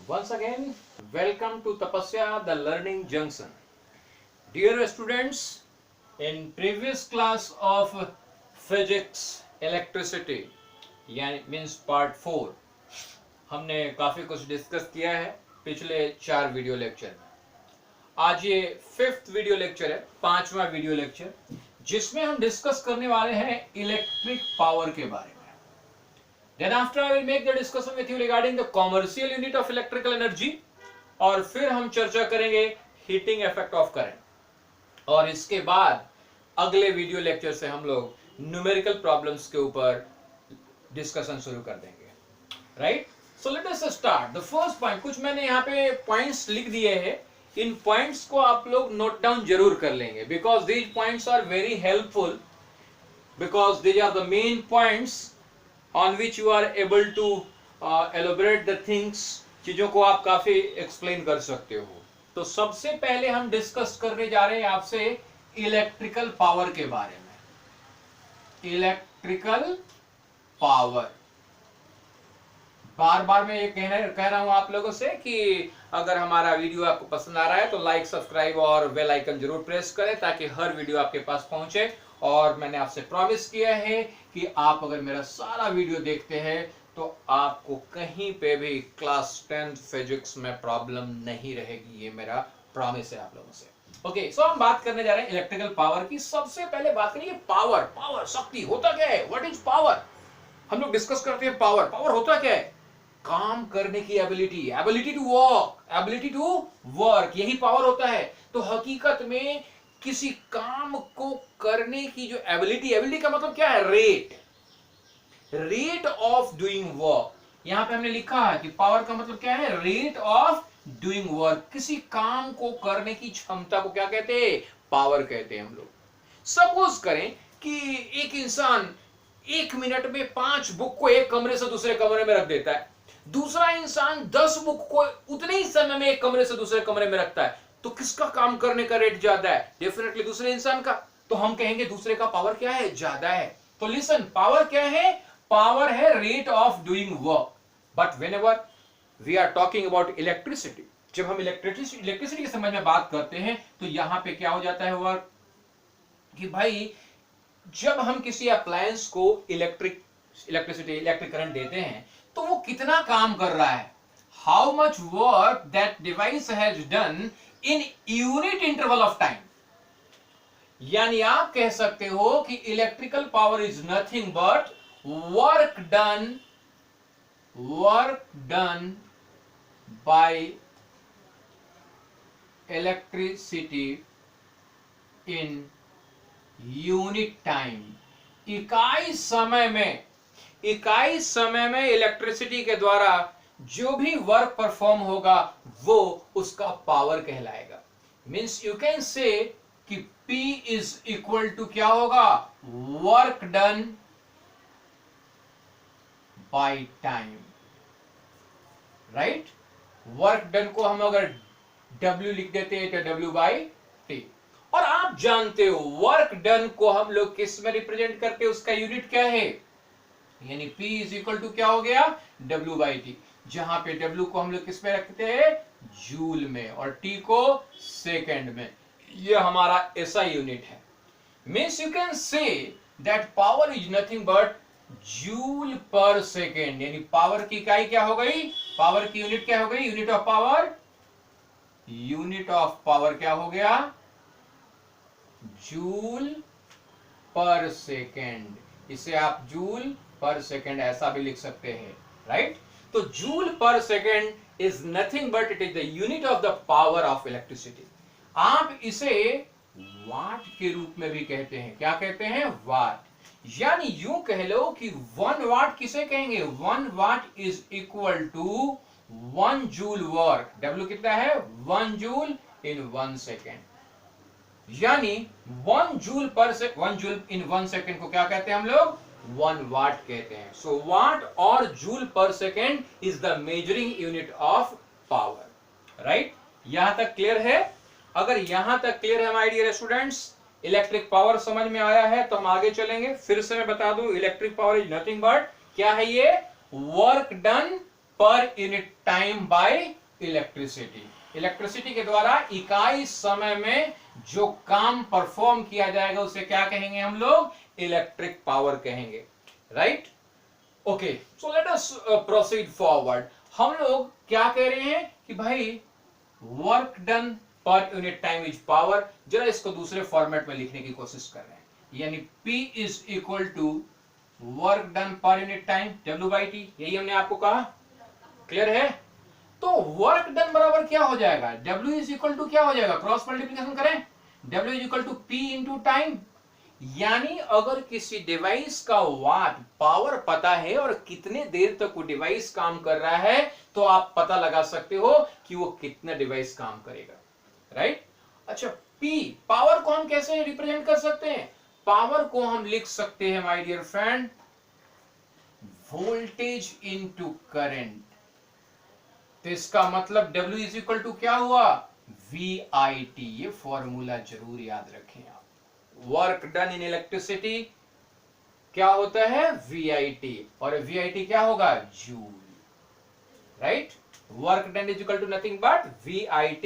Once again, welcome to Tapasya, the Learning Junction. Dear students, in previous class of physics, electricity, यानी means part 4, हमने काफी कुछ discuss किया है पिछले 4 वीडियो लेक्चर में। आज ये 5th वीडियो लेक्चर है, 5वां वीडियो लेक्चर, जिसमें हम डिस्कस करने वाले हैं इलेक्ट्रिक पावर के बारे में। Then after I will make the discussion with you regarding the commercial unit of electrical energy, और फिर हम चर्चा करेंगे हीटिंग इफेक्ट ऑफ करंट, और इसके बाद अगले वीडियो लेक्चर से हम लोग न्यूमेरिकल प्रॉब्लम्स के ऊपर डिस्कशन शुरू कर देंगे। Right, so let us start the first point. कुछ मैंने यहाँ पे पॉइंट्स लिख दिए हैं, इन पॉइंट्स को आप लोग नोट डाउन जरूर कर लेंगे, because these points are very helpful, because these are the main points on which you are able to elaborate the things, चीजों को आप काफी एक्सप्लेन कर सकते हो। तो सबसे पहले हम डिस्कस करने जा रहे हैं आपसे इलेक्ट्रिकल पावर के बारे में। इलेक्ट्रिकल पावर, बार बार मैं ये कह रहा हूं आप लोगों से कि अगर हमारा वीडियो आपको पसंद आ रहा है तो लाइक, सब्सक्राइब और बेल आइकन जरूर प्रेस करें ताकि हर वीडियो आपके पास पहुंचे। और मैंने आपसे प्रॉमिस किया है कि आप अगर मेरा सारा वीडियो देखते हैं तो आपको कहीं पे भी क्लास 10th फिजिक्स में प्रॉब्लम नहीं रहेगी, ये मेरा प्रॉमिस है आप लोगों से। ओके, सो हम बात करने जा रहे हैं इलेक्ट्रिकल पावर की। सबसे पहले बात करेंगे पावर। पावर, शक्ति होता क्या है? What is power? हम लोग डिस्कस करते हैं पावर। पावर होता क्या है? काम करने की ability, ability to work, ability to work, यही पावर होता है। तो हकीकत में किसी काम को करने की जो एबिलिटी, एबिलिटी का मतलब क्या है? Rate, rate of doing work. यहां पे हमने लिखा है कि पावर का मतलब क्या है? Rate of doing work. किसी काम को करने की क्षमता को क्या कहते हैं? पावर कहते हैं हम लोग। सपोज करें कि एक इंसान 1 मिनट में 5 बुक को एक कमरे से दूसरे कमरे में रख देता है, दूसरा इंसान 10 बुक को उतने ही समय में एक कमरे से दूसरे कमरे में रखता है, तो किसका काम करने का रेट ज्यादा है? डेफिनेटली दूसरे इंसान का। तो हम कहेंगे दूसरे का पावर क्या है? ज्यादा है। तो लिसन, पावर क्या है? पावर है rate of doing work. But whenever we are talking about electricity, जब हम इलेक्ट्रिसिटी के संबंध में बात करते हैं तो यहां पे क्या हो जाता है वर्क कि भाई जब हम किसी अप्लायंस को इलेक्ट्रिक करंट देते हैं तो वो कितना काम कर रहा है, how much work that device has done in unit interval of time. यानी आप कह सकते हो कि electrical power is nothing but work done by electricity in unit time. इकाई समय में इलेक्ट्रिसिटी के द्वारा जो भी वर्क परफॉर्म होगा वो उसका पावर कहलाएगा। मींस यू कैन से कि P इज इक्वल टू क्या होगा? Work done by time. Right, work done को हम अगर W लिख देते हैं तो W बाय T। और आप जानते हो वर्क डन को हम लोग किस में रिप्रेजेंट करते हैं? उसका यूनिट क्या है? यानी P इज इक्वल टू क्या हो गया? W बाई टी, जहां पे W को हम लोग किस में रखते हैं? जूल में, और T को सेकेंड में। ये हमारा ऐसा यूनिट है। Means you can say that power is nothing but joule per second. यानी पावर की इकाई क्या हो गई? पावर की यूनिट क्या हो गई? यूनिट ऑफ पावर क्या हो गया? Joule per second. इसे आप जूल पर सेकेंड ऐसा भी लिख सकते हैं। राइट, तो joule per second is nothing but it is the unit of the power of electricity. आप इसे वाट के रूप में भी कहते हैं। क्या कहते हैं? वाट। यानी यूं कह लो कि 1 वाट किसे कहेंगे? 1 watt is equal to 1 joule work. W कितना है? 1 जूल इन 1 सेकेंड। यानी 1 जूल इन 1 सेकेंड को क्या कहते हैं हम लोग? 1 वाट कहते हैं। सो वाट और joule per second is the measuring unit of power. Right, यहां तक क्लियर है? अगर यहां तक क्लियर है my dear students, electric power समझ में आया है तो हम आगे चलेंगे। फिर से मैं बता दूं, electric power is nothing but क्या है ये? Work done per unit time bye electricity. Electricity के द्वारा इकाई समय में जो काम परफॉर्म किया जाएगा उसे क्या कहेंगे हम लोग? इलेक्ट्रिक पावर कहेंगे, right? Okay, so let us proceed forward. हम लोग क्या कह रहे हैं कि भाई work done per unit time is power. जरा इसको दूसरे फॉर्मेट में लिखने की कोशिश कर रहे हैं, यानी P is equal to work done per unit time W/T। यही हमने आपको कहा, क्लियर है? तो वर्क डन बराबर क्या हो जाएगा? W इज इक्वल टू क्या हो जाएगा? क्रॉस मल्टीप्लीकेशन करें, W is equal to P into time. यानी अगर किसी डिवाइस का वाट पावर पता है और कितने देर तक वो डिवाइस काम कर रहा है, तो आप पता लगा सकते हो कि वो कितना डिवाइस काम करेगा, राइट? अच्छा, P पावर को हम कैसे रिप्रेजेंट कर सकते हैं? पावर को हम लिख सकते हैं my dear friend, voltage into current. तो इसका मतलब W इज इक्वल टू क्या हुआ? VIT। ये फॉर्मूला जरूर याद रखें आप। वर्क डन इन इलेक्ट्रिसिटी क्या होता है? VIT, और VIT क्या होगा? Joule, right? Work done is equal to nothing but VIT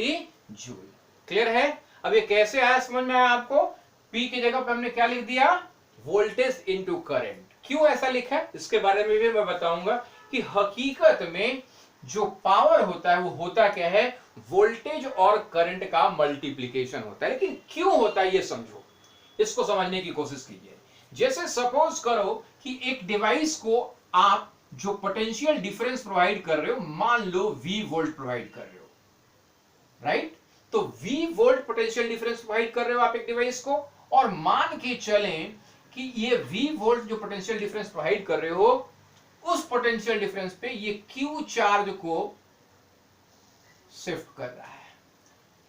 joule. Clear है? अब ये कैसे आया, समझ में आया आपको? P की जगह पे हमने क्या लिख दिया? Voltage into current. क्यों ऐसा लिखा है इसके बारे में भी मैं बताऊंगा कि हकीकत में जो पावर होता है वो होता क्या है? वोल्टेज और करंट का मल्टीप्लीकेशन होता है। लेकिन क्यों होता है ये समझो, इसको समझने की कोशिश कीजिए। जैसे सपोज करो कि एक डिवाइस को आप जो पोटेंशियल डिफरेंस प्रोवाइड कर रहे हो, मान लो V वोल्ट प्रोवाइड कर रहे हो, राइट? तो V volt potential difference provide कर रहे हो आप एक डिवाइस को, और मान के चलें कि ये V वोल्ट जो पोटेंशियल डिफरेंस प्रोवाइड कर रहे हो, उस पोटेंशियल डिफरेंस पे ये Q चार्ज को शिफ्ट कर रहा है,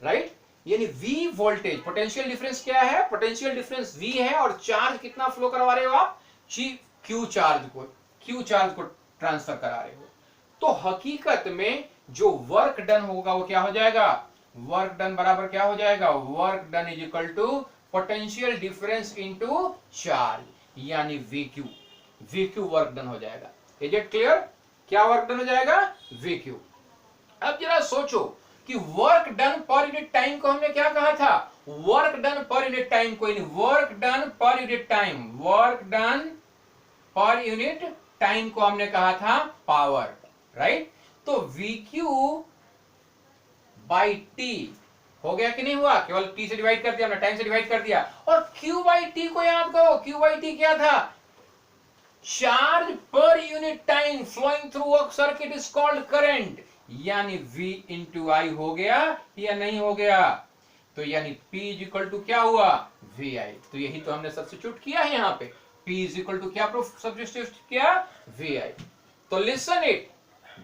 राइट? यानी V वोल्टेज, पोटेंशियल डिफरेंस क्या है? पोटेंशियल डिफरेंस V है, और चार्ज कितना फ्लो करवा रहे हो आप? Q चार्ज को ट्रांसफर करा रहे हो। तो हकीकत में जो वर्क डन होगा वो क्या हो जाएगा? वर्क डन बराबर क्या हो जाएगा? Work done is equal to potential difference into charge, यानी VQ वर्क डन हो जाएगा। Is it clear? क्या वर्क डन हो जाएगा? VQ। अब जरा सोचो कि work done per unit time को हमने क्या कहा था? Work done per unit time को, work done per unit time, work done per unit time को हमने कहा था पावर, राइट? तो VQ बाई T हो गया कि नहीं हुआ? केवल T से डिवाइड कर दिया हमने, टाइम से डिवाइड कर दिया। और Q बाई T को याद करो, Q बाई T क्या था? Charge per unit time flowing through a circuit is called current, यानी V इंटू I हो गया या नहीं हो गया? तो यानी P इज इक्वल टू क्या हुआ? VI। तो यही तो हमने सब्स्टिट्यूट किया है यहाँ पे। P इज इक्वल टू क्या प्रूफ सब्स्टिट्यूट किया? VI। तो लिसन इट,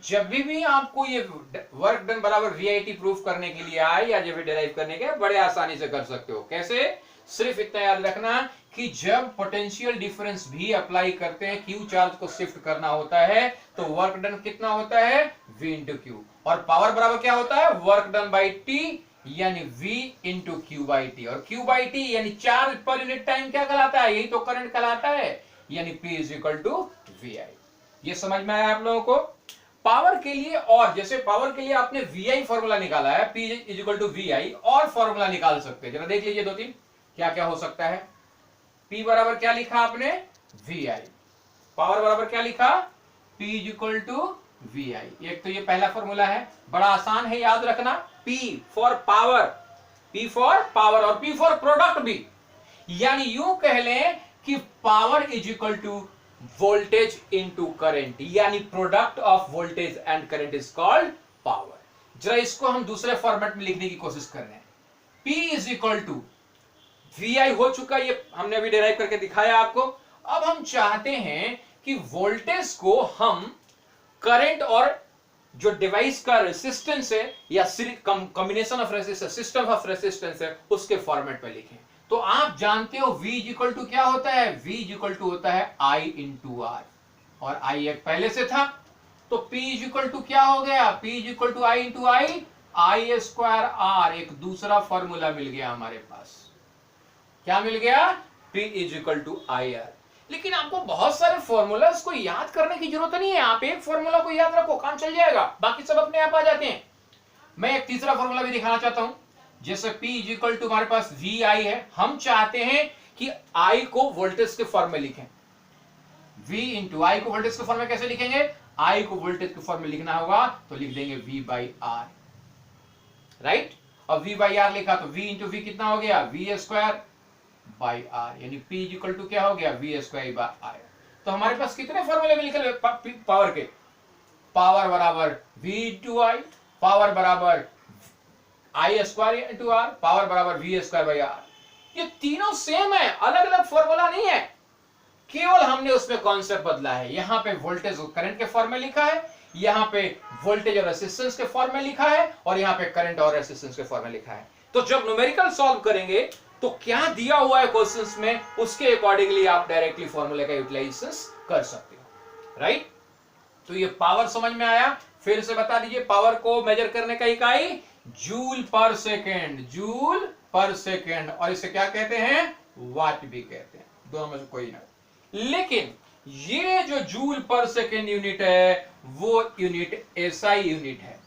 जब भी आपको ये वर्क डन बराबर VIT प्रूफ करने के लिए आए या जब डिराइव करने के, बड़े आसानी से कर सकते हो। कैसे? सिर्फ इतना याद रखना कि जब पोटेंशियल डिफरेंस भी अप्लाई करते हैं, Q चार्ज को शिफ्ट करना होता है, तो वर्क डन कितना होता है? V into Q। और पावर बराबर क्या होता है? वर्क डन बाई T, यानी V into Q by T। और Q बाई T यानी चार्ज पर यूनिट टाइम क्या कहलाता है? यही तो करंट कहलाता है, यानी P is equal to VI। ये समझ में आया आप लोगों को? पावर के लिए, और जैसे पावर के लिए आपने VI फॉर्मूला निकाला है, P is equal to VI, और फॉर्मूला निकाल सकते हैं। जरा देख लीजिए दो तीन क्या क्या हो सकता है। P बराबर क्या लिखा आपने? VI। पावर बराबर क्या लिखा? P is equal to VI। एक तो ये पहला फॉर्मूला है, बड़ा आसान है याद रखना। P for power, P for power और P फॉर प्रोडक्ट भी, यानी यूं कह लें कि power is equal to voltage into current, यानी product of voltage and current is called power. जरा इसको हम दूसरे फॉर्मेट में लिखने की कोशिश कर रहे हैं। P is equal to VI हो चुका, ये हमने अभी डिराइव करके दिखाया आपको। अब हम चाहते हैं कि वोल्टेज को हम करंट और जो डिवाइस का रेसिस्टेंस है या combination of resistance, system of resistance है, उसके फॉर्मेट में लिखें। तो आप जानते हो V इज इक्वल टू क्या होता है? V इज इक्वल टू होता है I इंटू R, और I एक पहले से था, तो P इज इक्वल टू क्या हो गया? P is equal to I into I square R। एक दूसरा फॉर्मूला मिल गया हमारे पास। क्या मिल गया? P is equal to IR। लेकिन आपको बहुत सारे फॉर्मूलाज को याद करने की जरूरत नहीं है, आप एक फॉर्मूला को याद रखो, काम चल जाएगा, बाकी सब अपने आप आ जाते हैं। मैं एक तीसरा फॉर्मूला भी दिखाना चाहता हूं। जैसे P इज इक्वल टू हमारे पास VI है, हम चाहते हैं कि I को वोल्टेज के फॉर्म में लिखें। V इंटू आई को वोल्टेज के फॉर्म में कैसे लिखेंगे? I को वोल्टेज के फॉर्म में लिखना होगा तो लिख देंगे V बाई आर, राइट। अब V बाई आर लिखा तो V इंटू वी कितना हो गया? V स्क्वायर बाई आर, यानी P इज इक्वल टू क्या हो गया? V square by R. तो हमारे पास कितने फॉर्मूले निकल पावर के? पावर बराबर V इंटू आई, पावर बराबर आई स्क्वायर इंटू आर, पावर बराबर V स्क्वायर बाई आर। ये तीनों सेम है, अलग अलग फॉर्मूला नहीं है, केवल हमने उसमें कॉन्सेप्ट बदला है। यहां पे वोल्टेज और करंट के फॉर्म में लिखा है, यहां पे वोल्टेज और रेजिस्टेंस के फॉर्म में लिखा है, और यहां पे करंट और रेजिस्टेंस के फॉर्म में लिखा है। तो जब न्यूमेरिकल सॉल्व करेंगे तो क्या दिया हुआ है क्वेश्चंस में, उसके अकॉर्डिंगली आप डायरेक्टली फॉर्मूले का यूटिलाइजेशन कर सकते हो, राइट। तो ये पावर समझ में आया? फिर से बता दीजिए, पावर को मेजर करने का इकाई joule per second, joule per second, और इसे क्या कहते हैं? वाट भी कहते हैं, दोनों में से कोई ना। लेकिन ये जो जूल पर सेकेंड यूनिट है वो यूनिट एसआई यूनिट है,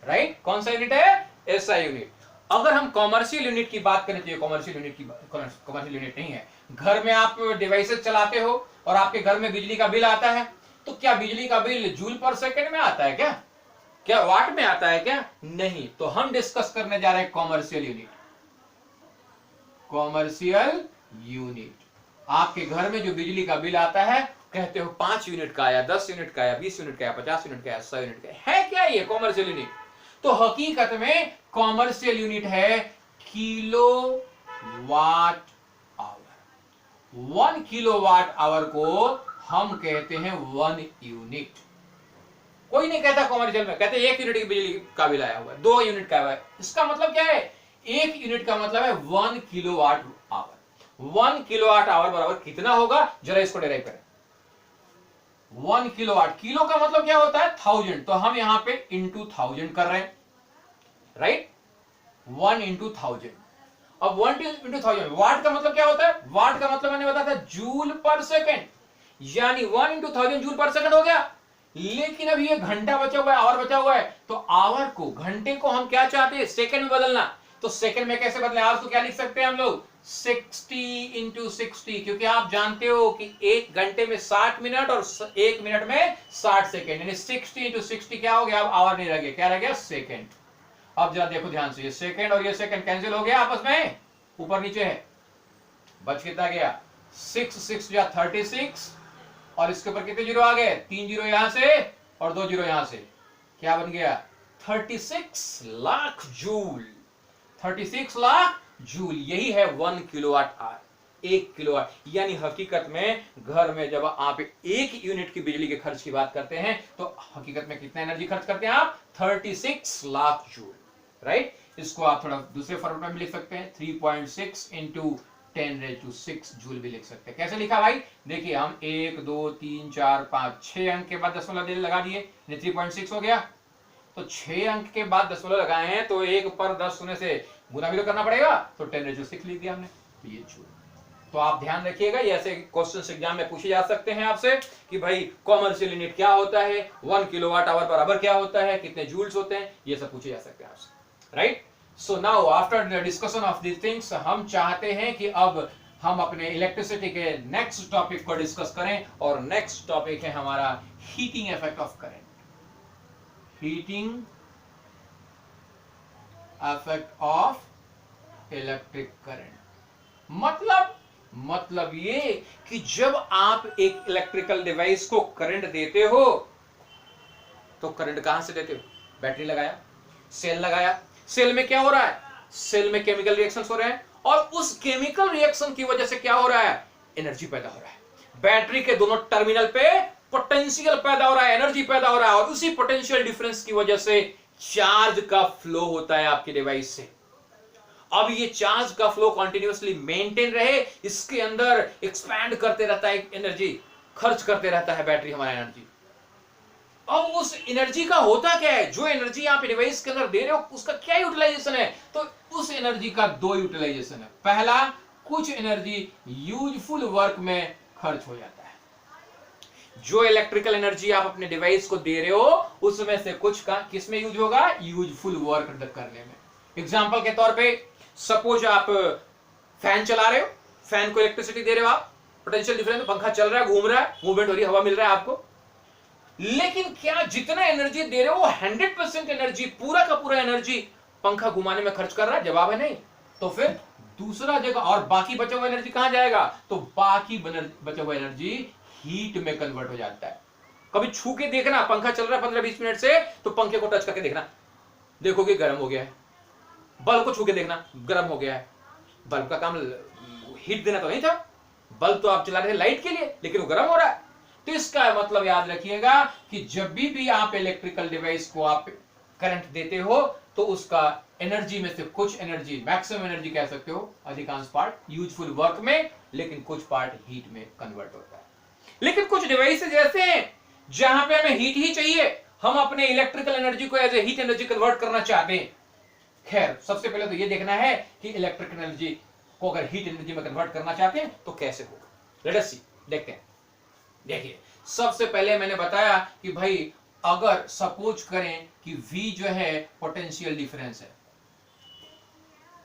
राइट। कौन सा यूनिट है? SI unit. अगर हम कॉमर्शियल यूनिट की बात करें तो ये कॉमर्शियल यूनिट नहीं है। घर में आप डिवाइसेस चलाते हो और आपके घर में बिजली का बिल आता है, तो क्या बिजली का बिल जूल पर सेकेंड में आता है क्या वाट में आता है क्या? नहीं। तो हम डिस्कस करने जा रहे हैं कॉमर्शियल यूनिट। कॉमर्शियल यूनिट, आपके घर में जो बिजली का बिल आता है, कहते हो 5 यूनिट का आया, 10 यूनिट का आया, 20 यूनिट का आया, 50 यूनिट का आया, 100 यूनिट का है क्या ये कॉमर्शियल यूनिट? तो हकीकत में कॉमर्शियल यूनिट है kilo watt hour. 1 kilo watt hour को हम कहते हैं 1 यूनिट। कोई नहीं कहता कॉमर्शियल में, कहते 1 यूनिट की बिजली का बिल आया हुआ है, 2 यूनिट का है। इसका मतलब क्या है? 1 यूनिट का मतलब है 1 kilo watt hour. 1 kilo watt hour बराबर कितना होगा? जरा इसको डिराइव करें। 1 किलो वाट, किलो का मतलब क्या होता है? 1000, तो हम यहां पे इंटू 1000 कर रहे हैं, राइट। 1 इंटू 1000। अब 1 इंटू 1000, वाट का मतलब क्या होता है? वाट का मतलब मैंने बताया था जूल पर सेकेंड, यानी 1 इंटू 1000 जूल पर सेकेंड हो गया। लेकिन अब ये घंटा बचा हुआ है, आवर बचा हुआ है, तो आवर को, घंटे को हम क्या चाहते हैं? सेकेंड में बदलना। तो सेकेंड में कैसे बदले? आवर को क्या लिख सकते हैं हम लोग? 60 इंटू 60, क्योंकि आप जानते हो कि 1 घंटे में 60 मिनट और 1 मिनट में 60 सेकेंड, यानी 60 इंटू 60 क्या हो गया? अब आवर नहीं रह गया, क्या रह गया? सेकेंड। अब जरा देखो ध्यान से, ये सेकेंड और ये सेकेंड कैंसिल हो गया आपस में, ऊपर नीचे है, बच कितना गया? 6 6 या 36, और इसके ऊपर कितने जीरो आ गए? 3 जीरो यहां से और 2 जीरो यहां से, क्या बन गया? 36 लाख जूल। 36 लाख जूल, यही है 1 किलोवाट आवर, 1 किलोवाट। यानी हकीकत में घर में जब आप 1 यूनिट की बिजली के खर्च की बात करते हैं तो हकीकत में कितना एनर्जी खर्च करते हैं आप? 36 लाख जूल, राइट। इसको आप थोड़ा दूसरे फॉर्मेट में लिख सकते हैं, 3.6 इंटू 10⁶ जूल भी लिख सकते हैं। कैसे लिखा भाई? देखिए, हम 1 2 3 4 5 6 अंक के बाद दशमलव लगा दिए, 3.6 हो गया। तो 6 अंक के बाद दशमलव लगाए हैं तो 1 पर 10 होने से गुना भी तो करना पड़ेगा, तो 10⁶ लिख दिया हमने, तो ये जूल। तो आप ध्यान रखिएगा, ये ऐसे क्वेश्चन एग्जाम में पूछे जा सकते हैं आपसे कि भाई कॉमर्शियल यूनिट क्या होता है, 1 किलोवाट आवर बराबर क्या होता है, कितने जूल्स होते हैं, ये सब पूछे जा सकते हैं आपसे, right. So now after the discussion of these things, हम चाहते हैं कि अब हम अपने इलेक्ट्रिसिटी के नेक्स्ट टॉपिक को डिस्कस करें, और नेक्स्ट टॉपिक है हमारा heating effect of current. Heating effect of electric current मतलब ये कि जब आप एक इलेक्ट्रिकल डिवाइस को करंट देते हो तो करंट कहां से देते हो? बैटरी लगाया, सेल लगाया, सेल में क्या हो रहा है? सेल में केमिकल रिएक्शंस हो रहे हैं, और उस केमिकल रिएक्शन की वजह से क्या हो रहा है? एनर्जी पैदा हो रहा है। बैटरी के दोनों टर्मिनल पे पोटेंशियल पैदा हो रहा है, एनर्जी पैदा हो रहा है, और उसी पोटेंशियल डिफरेंस की वजह से चार्ज का फ्लो होता है आपकी डिवाइस से। अब ये चार्ज का फ्लो कंटिन्यूअसली मेंटेन रहे, इसके अंदर एक्सपैंड करते रहता है, एनर्जी खर्च करते रहता है बैटरी हमारा एनर्जी। अब उस एनर्जी का होता क्या है? जो एनर्जी आप डिवाइस के अंदर दे रहे हो उसका क्या यूटिलाइजेशन है? तो उस एनर्जी का 2 यूटिलाइजेशन है। पहला, कुछ एनर्जी यूजफुल वर्क में खर्च हो जाता है। जो इलेक्ट्रिकल एनर्जी आप अपने डिवाइस को दे रहे हो उसमें से कुछ का किसमें यूज होगा, यूजफुल वर्क करने में। एग्जांपल के तौर पे सपोज आप फैन चला रहे हो, फैन को इलेक्ट्रिसिटी दे रहे हो आप, पोटेंशियल डिफरेंस, पंखा चल रहा है, घूम रहा है, मूवमेंट हो रही है, हवा मिल रहा है आपको, लेकिन क्या जितना एनर्जी दे रहे हो वो 100% एनर्जी, पूरा का पूरा एनर्जी पंखा घुमाने में खर्च कर रहा है? जवाब है नहीं। तो फिर दूसरा जगह, और बाकी बचा हुआ एनर्जी कहां जाएगा, तो बाकी बचा हुआ एनर्जी हीट में कन्वर्ट हो जाता है। कभी छू के देखना, पंखा चल रहा है 15-20 मिनट से, तो पंखे को टच करके देखना, देखोगे गर्म हो गया है। बल्ब को छू के देखना, गर्म हो गया है। बल्ब का काम हीट देना तो नहीं था, बल्ब तो आप चला रहे थे लाइट के लिए, लेकिन वो गर्म हो रहा है। तो इसका मतलब याद रखिएगा कि जब भी आप इलेक्ट्रिकल डिवाइस को आप करंट देते हो तो उसका एनर्जी में से कुछ एनर्जी, मैक्सिमम एनर्जी कह सकते हो, अधिकांश पार्ट यूजफुल वर्क में, लेकिन कुछ पार्ट हीट में कन्वर्ट होता है। लेकिन कुछ डिवाइसेज ऐसे हैं जहां पे हमें हीट ही चाहिए, हम अपने इलेक्ट्रिकल एनर्जी को as a heat energy convert करना चाहते हैं। खैर, सबसे पहले तो ये देखना है कि इलेक्ट्रिकल एनर्जी को अगर हीट एनर्जी में कन्वर्ट करना चाहते हैं तो कैसे होगा। लेट अस सी, देखते हैं। देखिए, सबसे पहले मैंने बताया कि भाई अगर सपोज करें कि V जो है पोटेंशियल डिफरेंस है,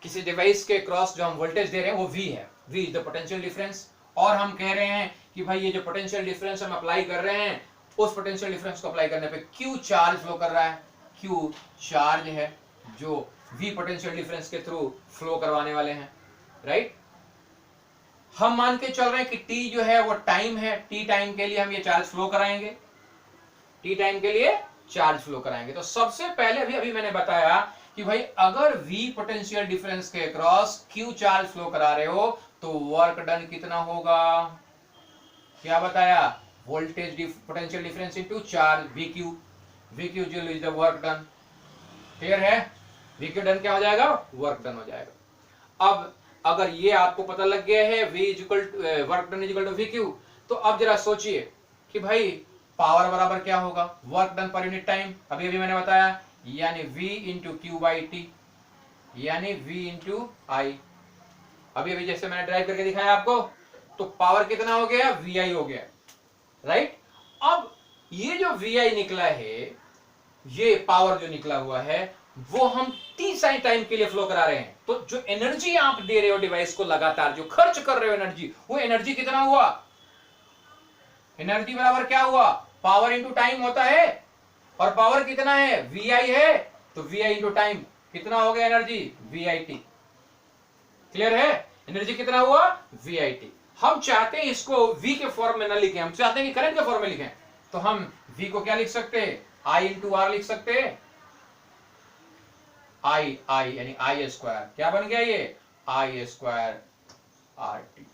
किसी डिवाइस के क्रॉस जो हम वोल्टेज दे रहे हैं वो V है, V is the potential difference, और हम कह रहे हैं कि भाई ये जो पोटेंशियल डिफरेंस हम अप्लाई कर रहे हैं, उस पोटेंशियल डिफरेंस को अप्लाई करने पे Q चार्ज फ्लो कर रहा है, Q चार्ज है जो V पोटेंशियल डिफरेंस के थ्रू फ्लो करवाने वाले हैं, राइट। हम मान के चल रहे हैं कि T जो है वो टाइम है, T टाइम के लिए हम ये चार्ज फ्लो कराएंगे, T टाइम के लिए चार्ज फ्लो कराएंगे। तो सबसे पहले अभी मैंने बताया कि भाई अगर V पोटेंशियल डिफरेंस के अक्रॉस Q चार्ज फ्लो करा रहे हो तो वर्क डन कितना होगा, क्या बताया, voltage potential difference into charge VQ, VQ जो is the work done. Clear है, VQ डन क्या हो जाएगा, वर्क डन हो जाएगा। अब अगर ये आपको पता लग गया है V equal work done equal to VQ, तो अब जरा सोचिए कि भाई पावर बराबर क्या होगा, work done per unit time, अभी मैंने बताया, यानी V into Q by T, यानी V इंटू आई। अभी जैसे मैंने ड्राइव करके दिखाया आपको, तो पावर कितना हो गया, VI हो गया, राइट। अब ये जो VI निकला है, ये पावर जो निकला हुआ है, वो हम T साइन टाइम के लिए फ्लो करा रहे हैं। तो जो एनर्जी आप दे रहे हो डिवाइस को, लगातार जो खर्च कर रहे हो एनर्जी, वो एनर्जी कितना हुआ, एनर्जी बराबर क्या हुआ, पावर इंटू टाइम होता है, और पावर कितना है, VI है, तो VI इंटू टाइम कितना हो गया एनर्जी, VIT। क्लियर है, एनर्जी कितना हुआ, VIT। हम चाहते हैं इसको V के फॉर्म में ना लिखें, हम चाहते हैं कि करंट के फॉर्म में लिखें, तो हम V को क्या लिख सकते हैं, I इंटू R लिख सकते हैं, I यानी I स्क्वायर, क्या बन गया ये, I स्क्वायर RT।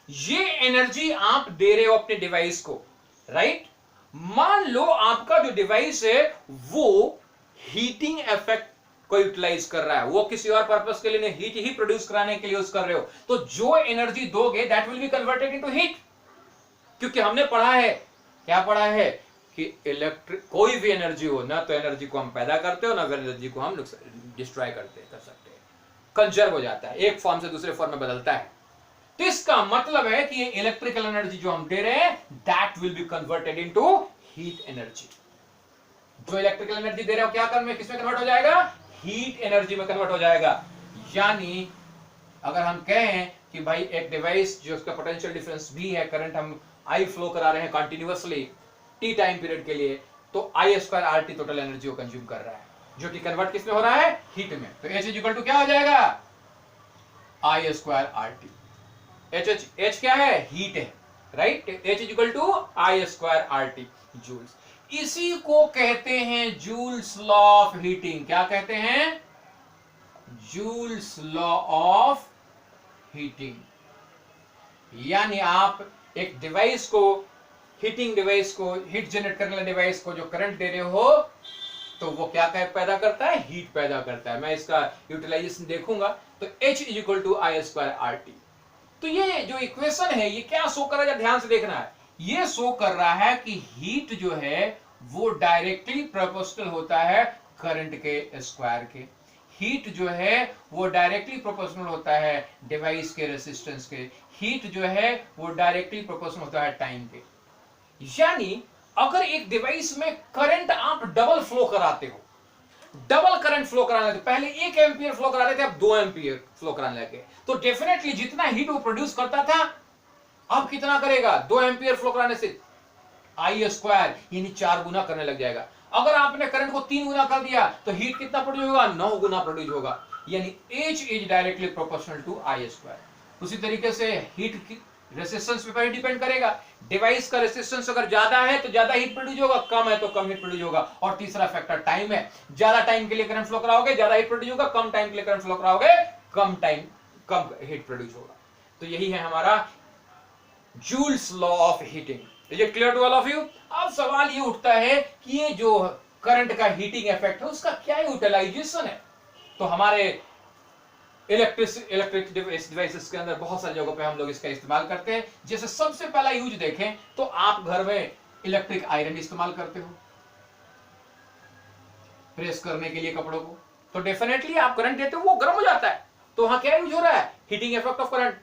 ये एनर्जी आप दे रहे हो अपने डिवाइस को, राइट। मान लो आपका जो डिवाइस है वो हीटिंग इफेक्ट को यूटिलाइज कर रहा है, वो किसी और पर्पस के लिए नहीं, हीट ही प्रोड्यूस कराने के लिए यूज कर रहे हो, तो जो एनर्जी दोगे that will be converted into heat. क्योंकि हमने पढ़ा है, क्या पढ़ा है, कि इलेक्ट्रिक कोई भी एनर्जी हो, ना तो एनर्जी को हम पैदा करते हो, ना एनर्जी को हम डिस्ट्रॉय कर सकते हैं, कंजर्व हो जाता है, एक फॉर्म से दूसरे फॉर्म में बदलता है। तो इसका मतलब है कि ये इलेक्ट्रिकल एनर्जी जो हम दे रहे हैं that will be converted into heat energy. जो इलेक्ट्रिकल एनर्जी दे रहे हो क्या किसमें कन्वर्ट हो जाएगा, हीट एनर्जी में कन्वर्ट हो जाएगा। यानी अगर हम कहें कि भाई एक डिवाइस जो उसका पोटेंशियल डिफरेंस भी है, करंट हम I फ्लो करा रहे हैं कंटिन्यूअसली T टाइम पीरियड के लिए, तो I square RT total energy को कंज्यूम कर रहा है, जो कि कन्वर्ट किसमें हो रहा है, हीट में। तो H इक्वल टू क्या हो जाएगा, I स्क्वायर RT। H क्या है, हीट है, right. H equal to I square RT joules. इसी को कहते हैं जूल्स लॉ ऑफ हीटिंग। क्या कहते हैं, जूल्स लॉ ऑफ हीटिंग। यानी आप एक डिवाइस को, हीटिंग डिवाइस को, हीट जनरेट करने वाले डिवाइस को जो करंट दे रहे हो, तो वो क्या पैदा करता है, हीट पैदा करता है। मैं इसका यूटिलाइजेशन देखूंगा, तो H equal to I square RT। तो ये जो इक्वेशन है ये क्या शो कर रहा है, ध्यान से देखना है, ये शो कर रहा है कि हीट जो है वो डायरेक्टली प्रोपोर्शनल होता है करंट के स्क्वायर के। हीट जो है वो डायरेक्टली प्रोपोर्शनल होता है डिवाइस के रेसिस्टेंस के, हीट जो है वो डायरेक्टली प्रोपोर्शनल होता है टाइम के। यानी अगर एक डिवाइस में करंट आप डबल फ्लो कराते हो, डबल करंट फ्लो कराने लगे, पहले 1 एम्पियर फ्लो करा रहे थे, अब 2 एम्पियर फ्लो कराने लगे, तो डेफिनेटली जितना हीट वो प्रोड्यूस करता था अब कितना करेगा, 2 एम्पियर फ्लो कराने से I स्क्वायर यानी 4 गुना करने लग जाएगा। अगर आपने करंट को 3 गुना कर दिया तो हीट कितना प्रोड्यूस होगा, 9 गुना प्रोड्यूस होगा, यानी H is directly proportional to I square. उसी तरीके से हीट की रेसिस्टेंस पे डिपेंड करेगा, डिवाइस का रेसिस्टेंस अगर ज्यादा है तो ज्यादा हीट प्रोड्यूस होगा, कम है तो कम हीट प्रोड्यूस होगा। और तीसरा फैक्टर टाइम है, ज्यादा टाइम के लिए करंट फ्लो कराओगे ज्यादा हीट प्रोड्यूस होगा, कम टाइम के लिए करंट फ्लो कराओगे कम हीट प्रोड्यूस होगा। तो यही है हमारा Joule's law of heating. Is it clear to all of you? अब सवाल ये उठता है कि ये जो करंट का हीटिंग इफेक्ट है उसका क्या यूटिलाइजेशन है। तो हमारे इलेक्ट्रिक डिवाइसेस के अंदर बहुत सारी जगहों पे हम लोग इसका इस्तेमाल करते हैं। जैसे सबसे पहला यूज देखें तो आप घर में इलेक्ट्रिक आयरन इस्तेमाल करते हो प्रेस करने के लिए कपड़ों को, तो डेफिनेटली आप करंट देते हो वो गर्म हो जाता है, तो वहां क्या यूज हो रहा है, heating effect of current.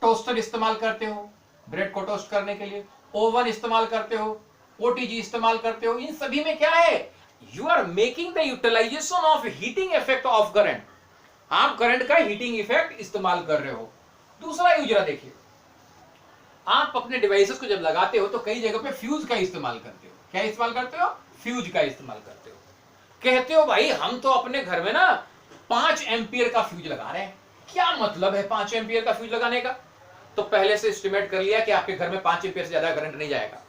Toaster इस्तेमाल करते हो ब्रेड को टोस्ट करने के लिए, ओवन इस्तेमाल करते हो, ओटीजी इस्तेमाल करते हो, इन सभी में क्या है, you are making the utilization of heating effect of current. आप करंट का हीटिंग इफेक्ट इस्तेमाल कर रहे हो। दूसरा यूज देखिए, आप अपने डिवाइसेस को जब लगाते हो तो कई जगह पे फ्यूज का इस्तेमाल करते हो। क्या इस्तेमाल करते हो, फ्यूज का इस्तेमाल करते हो। कहते हो भाई हम तो अपने घर में ना 5 एम्पियर का फ्यूज लगा रहे हैं। क्या मतलब है 5 एम्पियर का फ्यूज लगाने का? तो पहले से एस्टिमेट कर लिया कि आपके घर में 5 एम्पियर से ज्यादा करंट नहीं जाएगा।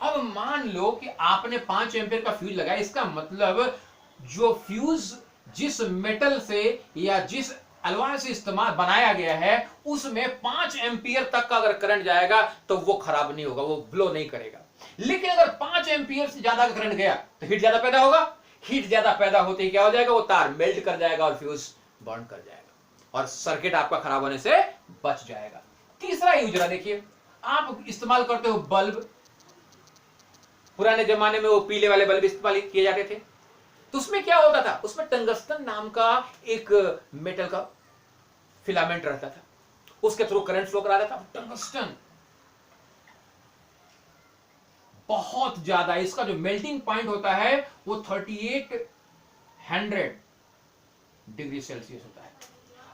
अब मान लो कि आपने 5 एम्पियर का फ्यूज लगाया, इसका मतलब जो फ्यूज जिस मेटल से या जिस अलॉय से इस्तेमाल बनाया गया है उसमें 5 एम्पियर तक का अगर करंट जाएगा तो वो खराब नहीं होगा, वो ब्लो नहीं करेगा। लेकिन अगर 5 एम्पियर से ज्यादा का करंट गया तो हीट ज्यादा पैदा होगा, हीट ज्यादा पैदा होते ही क्या हो जाएगा, वो तार मेल्ट कर जाएगा और फ्यूज बर्न कर जाएगा और सर्किट आपका खराब होने से बच जाएगा। तीसरा यूज देखिए, आप इस्तेमाल करते हो बल्ब। पुराने जमाने में वो पीले वाले बल्ब इस्तेमाल किए जाते थे, तो उसमें क्या होता था, उसमें टंगस्टन नाम का एक मेटल का फिलामेंट रहता था, उसके थ्रू करंट फ्लो कराता था। टंगस्टन बहुत ज्यादा, इसका जो मेल्टिंग पॉइंट होता है वो 3800 डिग्री सेल्सियस होता है।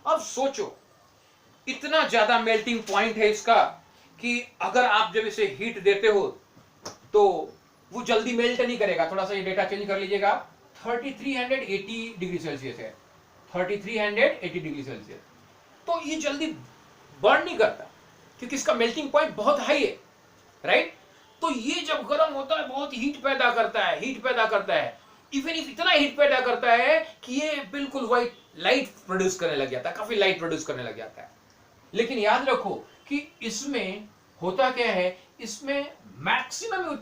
अब सोचो इतना ज्यादा मेल्टिंग पॉइंट है इसका कि अगर आप जब इसे हीट देते हो तो वो जल्दी मेल्ट नहीं करेगा। थोड़ा सा ये डेटा चेंज कर लीजिएगा, 3380 डिग्री सेल्सियस है, 3380 डिग्री सेल्सियस, तो ये जल्दी बर्न नहीं करता क्योंकि इसका मेल्टिंग पॉइंट बहुत हाई है, राइट। तो ये जब गर्म होता है बहुत हीट पैदा करता है, इवन इफ इतना हीट पैदा करता है कि ये बिल्कुल व्हाइट लाइट प्रोड्यूस करने लग जाता है, काफी लाइट प्रोड्यूस करने लग जाता है। लेकिन याद रखो कि इसमें होता क्या है, इसमें मैक्सिमम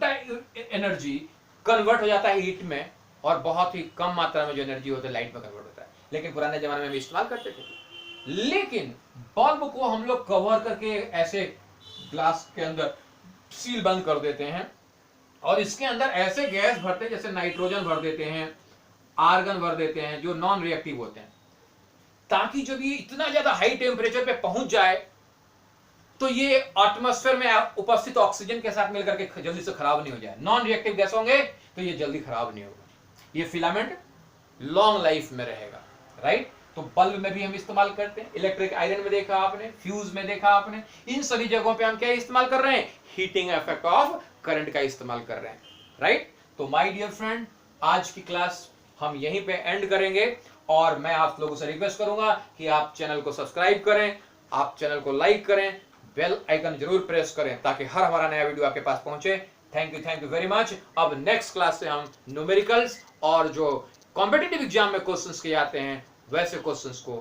एनर्जी कन्वर्ट हो जाता है हीट में और बहुत ही कम मात्रा में जो एनर्जी होता है लाइट में कन्वर्ट होता है। लेकिन पुराने जमाने में हम इस्तेमाल करते थे। लेकिन बल्ब को हम लोग कवर करके ऐसे ग्लास के अंदर सील बंद कर देते हैं और इसके अंदर ऐसे गैस भरते हैं, जैसे नाइट्रोजन भर देते हैं, आर्गन भर देते हैं, जो नॉन रिएक्टिव होते हैं, ताकि जब ये इतना ज्यादा हाई टेम्परेचर पे पहुंच जाए तो ये एटमॉस्फेयर में उपस्थित ऑक्सीजन के साथ मिलकर के जल्दी से खराब नहीं हो जाए। नॉन रिएक्टिव गैस होंगे तो ये जल्दी खराब नहीं होगा, ये फिलामेंट लॉन्ग लाइफ में रहेगा, राइट। तो बल्ब में भी हम इस्तेमाल करते हैं, इलेक्ट्रिक आयरन में देखा आपने, फ्यूज में देखा आपने, इन सभी जगहों पे हम क्या इस्तेमाल कर रहे हैं, हीटिंग इफेक्ट ऑफ करंट का इस्तेमाल कर रहे हैं, राइट। तो माय डियर फ्रेंड, आज की क्लास हम यहीं पे एंड करेंगे और मैं आप लोगों से रिक्वेस्ट करूंगा कि आप चैनल को सब्सक्राइब करें, आप चैनल को लाइक करें, बेल आइकन जरूर प्रेस करें ताकि हर हमारा नया वीडियो आपके पास पहुंचे। Thank you very much. अब नेक्स्ट क्लास से हम न्यूमेरिकल्स और जो कॉम्पिटिटिव एग्जाम में क्वेश्चंस किए जाते हैं वैसे क्वेश्चंस को